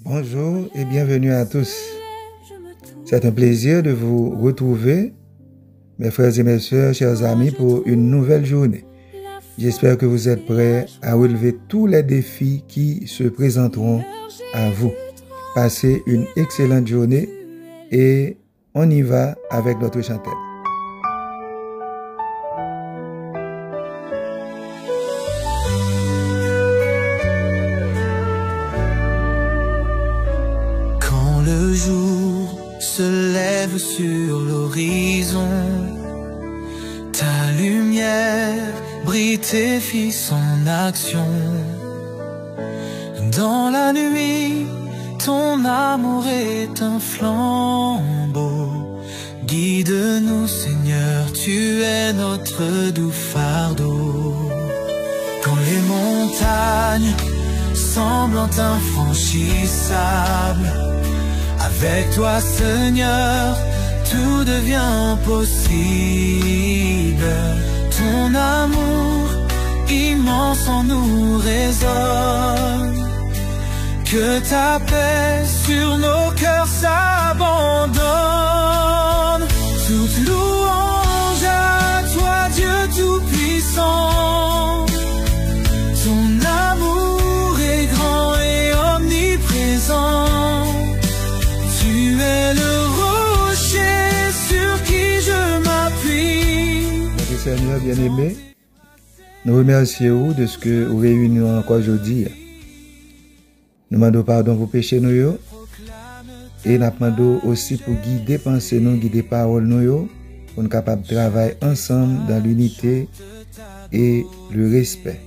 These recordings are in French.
Bonjour et bienvenue à tous. C'est un plaisir de vous retrouver, mes frères et mes sœurs, chers amis, pour une nouvelle journée. J'espère que vous êtes prêts à relever tous les défis qui se présenteront à vous. Passez une excellente journée et on y va avec notre chantelle. Quand le jour se lève sur l'horizon, ta lumière brille, tes filles son action. Dans la nuit, ton amour est un flambeau. Guide-nous, Seigneur, tu es notre doux fardeau. Quand les montagnes semblent infranchissables, avec toi, Seigneur, tout devient possible. Ton amour immense en nous résonne. Que ta paix sur nos cœurs s'abandonne. Toute louange à toi, Dieu Tout-Puissant. Ton amour est grand et omniprésent. Tu es le rocher sur qui je m'appuie. Notre Seigneur bien-aimé, nous remercions de ce que vous réunissez encore aujourd'hui. Nous demandons pardon pour pécher nous et nous demandons aussi pour guider pensée nous, guider parole nous, pour nous capables de travailler ensemble dans l'unité et le respect.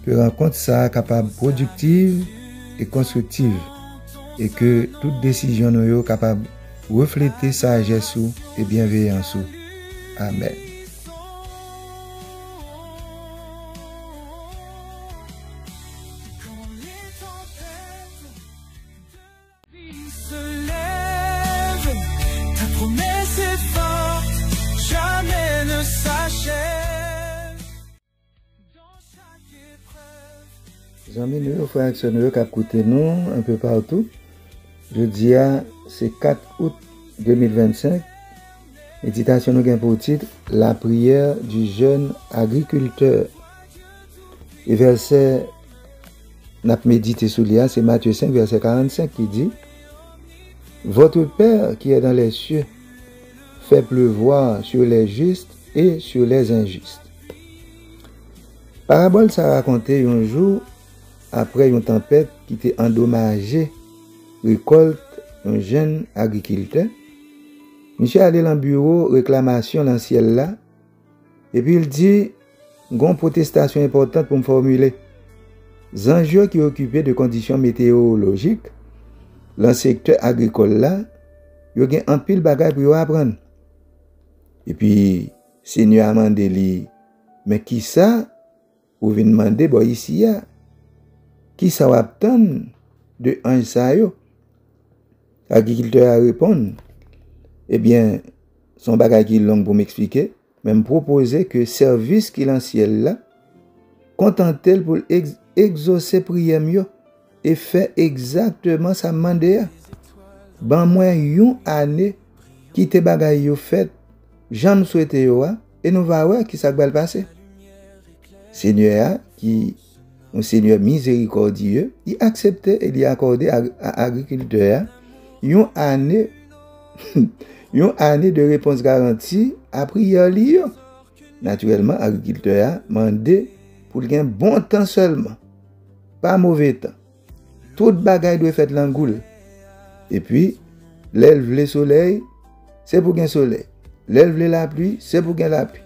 Que rencontre ça capable productive et constructive et que toute décision nous capable de refléter sagesse et bienveillance. Amen. Ta promesse est forte, jamais ne s'achève. Dans chaque épreuve. Amis, nous, frères et sœurs, nous, qui écoutent nous un peu partout. Jeudi, c'est 4 août 2025. Méditation nous gagne pour titre La prière du jeune agriculteur. Et verset, n'a médité sous l'IA, c'est Matthieu 5, verset 45 qui dit: Votre Père qui est dans les cieux fait pleuvoir sur les justes et sur les injustes. Parabole ça racontait un jour après une tempête qui était endommagée récolte un jeune agriculteur. Monsieur allé dans le bureau réclamation dans le ciel là et puis il dit une protestation importante pour me formuler. Les enjeux qui occupés de conditions météorologiques dans le secteur agricole là, il y a un pile bagage pour apprendre. Et puis Seigneur a demandé mais qui ça ou vient demander bon ici qui ça va attendre de ange ça yo. L'agriculteur a répondu eh bien son bagage qui long pour m'expliquer même proposer que service qu'il en ciel là contentel pour exaucer prière mieux et fait exactement ça mandé. Ban moi une année qui te bagay yo fait j'en souhaite yo et nous va voir qui ça va passer. Seigneur qui un Seigneur miséricordieux, il acceptait et il accordé à agriculteur une année une année de réponse garantie à prière li. Naturellement agriculteur a demandé pour un bon temps seulement, pas mauvais temps. Tout bagay doit faire l'angoule. Et puis l'élève le soleil, c'est pour gain soleil. L'élève la pluie, c'est pour gain la pluie.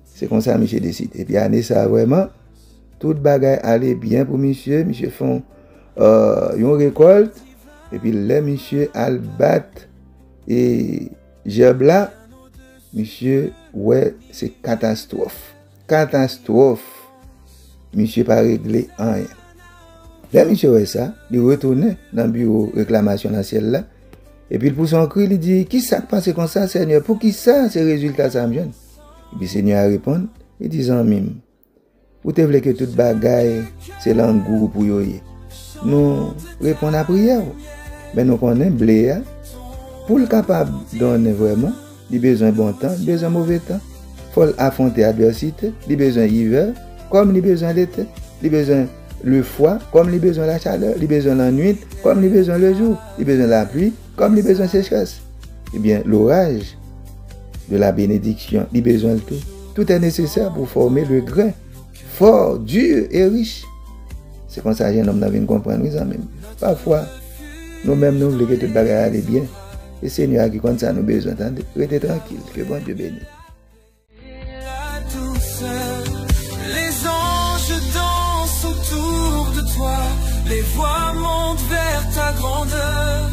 C'est comme ça monsieur décide. Et puis année ça vraiment tout bagay allait bien pour monsieur font une récolte et puis les monsieur al battre et gerbe là monsieur ouais c'est catastrophe monsieur pas réglé rien. Là monsieur ouais ça il retourne dans le bureau réclamation dans ciel là et puis pour son cri il dit qui ça passe comme ça Seigneur pour qui ça ces résultats ça me jeune. Et puis Seigneur répond il dit en mime. Ou te vle que tout bagay c'est l'angour pour yoye. nous répondons à la prière. Mais nous connaissons blé, pour le capable de donner vraiment, il a besoin de bon temps, il a besoin de mauvais temps. Il faut affronter l'adversité, il a besoin de l'hiver, comme il a besoin de l'été, il a besoin le froid, comme il a besoin de la chaleur, il a besoin de la nuit, comme il a besoin le jour, il a besoin de la pluie, comme il a besoin de la sécheresse. Eh bien, l'orage de la bénédiction, il a besoin de tout. Tout est nécessaire pour former le grain fort, dur et riche. C'est comme ça que nous avons comprendre ça même. Parfois, nous-mêmes, nous voulons que tout le bagage aille bien. Et Seigneur qui compte ça, nous besoin d'entendre. Restez tranquille, que bon Dieu bénisse. La douceur, les anges dansent autour de toi, les voix montent vers ta grandeur.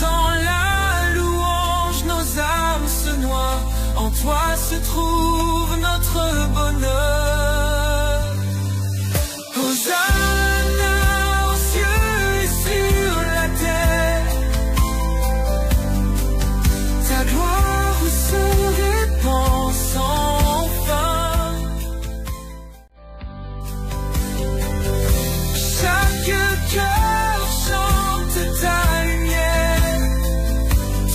Dans la louange, nos âmes se noient, en toi se trouve notre bonheur. Hosanna aux cieux et sur la terre, ta gloire se répand sans fin. Chaque cœur chante ta lumière,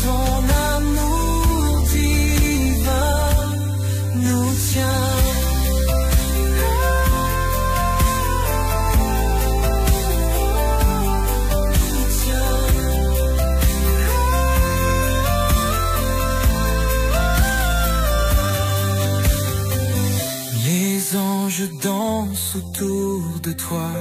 ton amour divin nous tient. Les anges dansent autour de toi,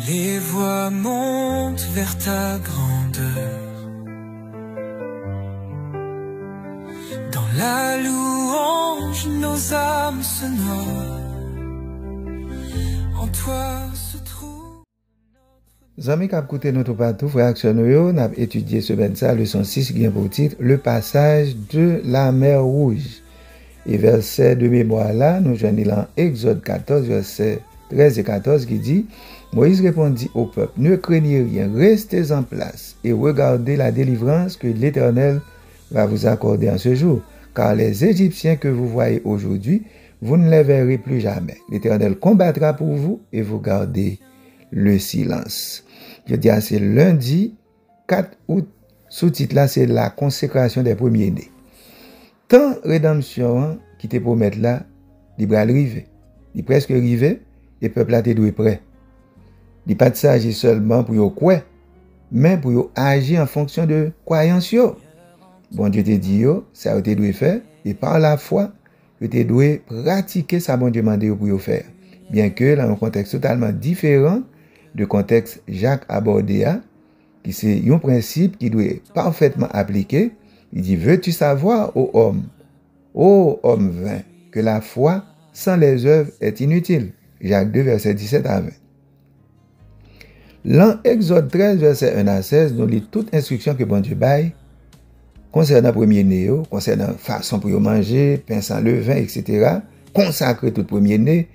les voix montent vers ta grandeur. Dans la louange, nos âmes se noient, en toi se trouve. Zami kap koute nou tout partout, frère action yo, n'a étudié ce ben ça, leçon 6 qui a pour titre le passage de la mer Rouge. Et verset de mémoire là, nous joignons dans Exode 14, verset 13 et 14 qui dit Moïse répondit au peuple, ne craignez rien, restez en place et regardez la délivrance que l'Éternel va vous accorder en ce jour. Car les Égyptiens que vous voyez aujourd'hui, vous ne les verrez plus jamais. L'Éternel combattra pour vous et vous gardez le silence. Je dis, c'est lundi 4 août. Sous-titre là, c'est la consécration des premiers-nés. Tant rédemption qui te promet là, il va arriver. Il est presque arrivé et le peuple a été doué prêt. Il n'est pas de s'agir seulement pour y croire, mais pour y agir en fonction de croyance. Bon Dieu te dit, ça a été doué faire, et par la foi, tu te doué pratiquer ça bon Dieu demandé pour y faire. Bien que dans un contexte totalement différent de contexte Jacques abordé, qui c'est un principe qui doit parfaitement appliquer. Il dit, veux-tu savoir, ô homme vain, que la foi sans les œuvres est inutile. Jacques 2, verset 17 à 20. Dans Exode 13, verset 1 à 16, nous lisons toute instruction que bon Dieu baille concernant premier-né, concernant façon pour manger, pain sans levain, etc. Consacrer tout premier-né,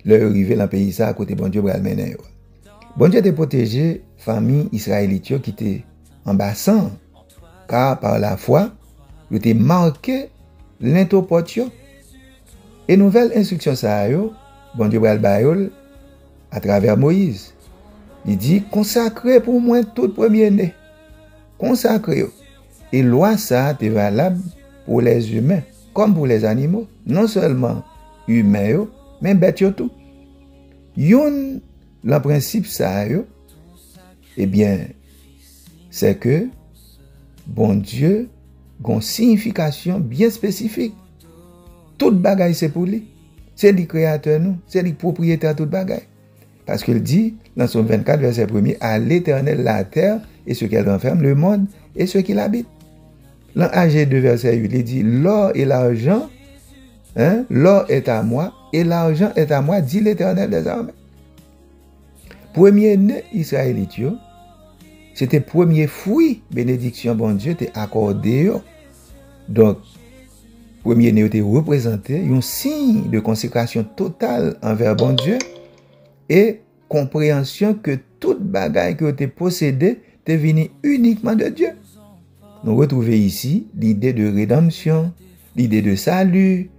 leur arriver dans le pays ça à côté bon Dieu pour le mener. Bon Dieu t'a protégé famille israélite qui était en bassin, car par la foi, il était marqué l'intopotio. Et nouvelle instruction ça bon Dieu va le à travers Moïse. Il dit consacrez pour moi tout premier-né. Consacrez. Et loi ça est valable pour les humains comme pour les animaux, non seulement humains mais bêtes tout. Le principe ça eh bien c'est que bon Dieu a une signification bien spécifique. Tout bagaille c'est pour lui. C'est le créateur nous, c'est le propriétaire de tout bagaille. Parce qu'il dit dans son 24 verset 1er à l'Éternel la terre et ce qu'elle renferme, le monde et ceux qui l'habitent. Dans AG 2 verset 8, il dit l'or et l'argent, l'or est à moi et l'argent est à moi, dit l'Éternel des armées. Premier né israélite, c'était premier fruit bénédiction bon Dieu t'est accordé. Donc premier né était représenté un signe de consécration totale envers bon Dieu et compréhension que toute bagaille que tu possédé t'est venu uniquement de Dieu. Nous retrouvons ici l'idée de rédemption, l'idée de salut,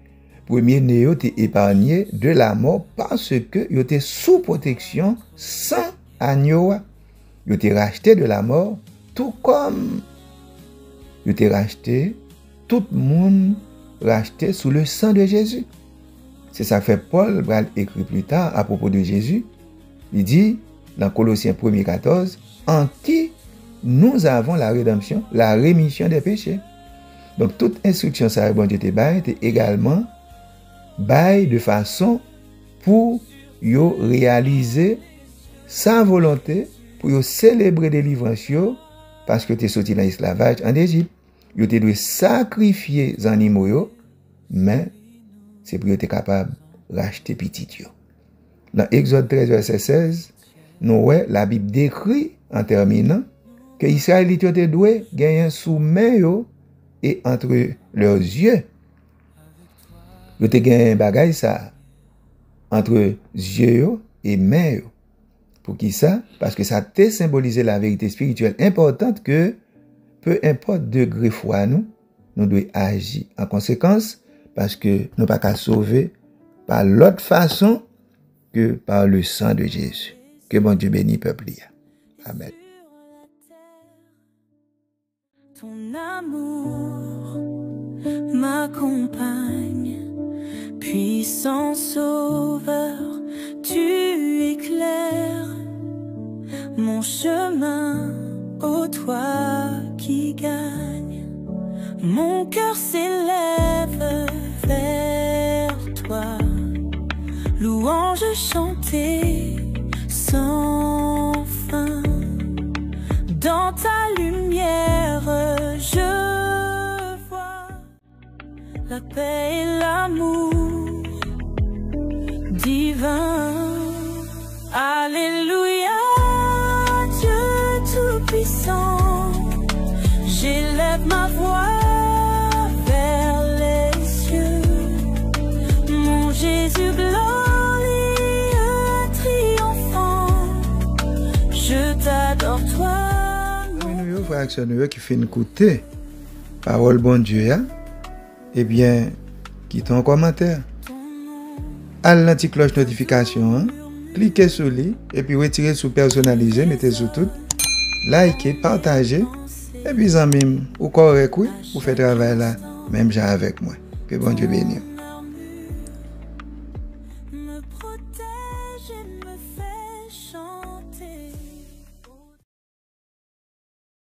premier-né yo te épargné de la mort parce que yo te sous protection sans agneau. Yo te racheté de la mort tout comme yo te racheté tout le monde racheté sous le sang de Jésus. C'est ça que fait Paul va écrire plus tard à propos de Jésus. Il dit dans Colossiens 1:14, en qui nous avons la rédemption, la rémission des péchés. Donc toute instruction ça bon Dieu te bail était également bail de façon pour yo réaliser sa volonté, pour yo célébrer délivrance yo parce que tu es sorti dans l'esclavage en Égypte. Yo te doit sacrifier les animaux yo, mais c'est pour être capable de racheter petit yo. Dans Exode 13, verset 16, nous voyons la Bible décrit en terminant que les Israélites étaient doués gagner sous main yo et entre leurs yeux. Ils étaient gagné bagay ça entre yeux yo et main yo. Pour qui ça? Parce que ça te symbolisé la vérité spirituelle importante que peu importe degré foi nous devons agir en conséquence parce que nous ne pouvons pas sauver par l'autre façon que par le sang de Jésus. Que bon Dieu bénisse le peuple. Amen. Ton amour m'accompagne, puissant sauveur, tu éclaires mon chemin, ô toi qui gagne. Mon cœur s'élève vers toi, louange chantée sans fin. Dans ta lumière, je vois la paix et l'amour divin. Alléluia, Dieu Tout-Puissant, j'élève ma voix vers les cieux. Mon Jésus glorieux, triomphant, je t'adore toi. Frères et sœurs qui fait écouter parole bon Dieu, eh bien, quitte un commentaire. À l'anti-cloche notification, cliquez sur lui et puis retirez sur personnaliser, mettez sur tout, likez, partagez et puis en même, ou correct, oui, vous faites travail là, même j'ai avec moi. Que bon Dieu bénisse.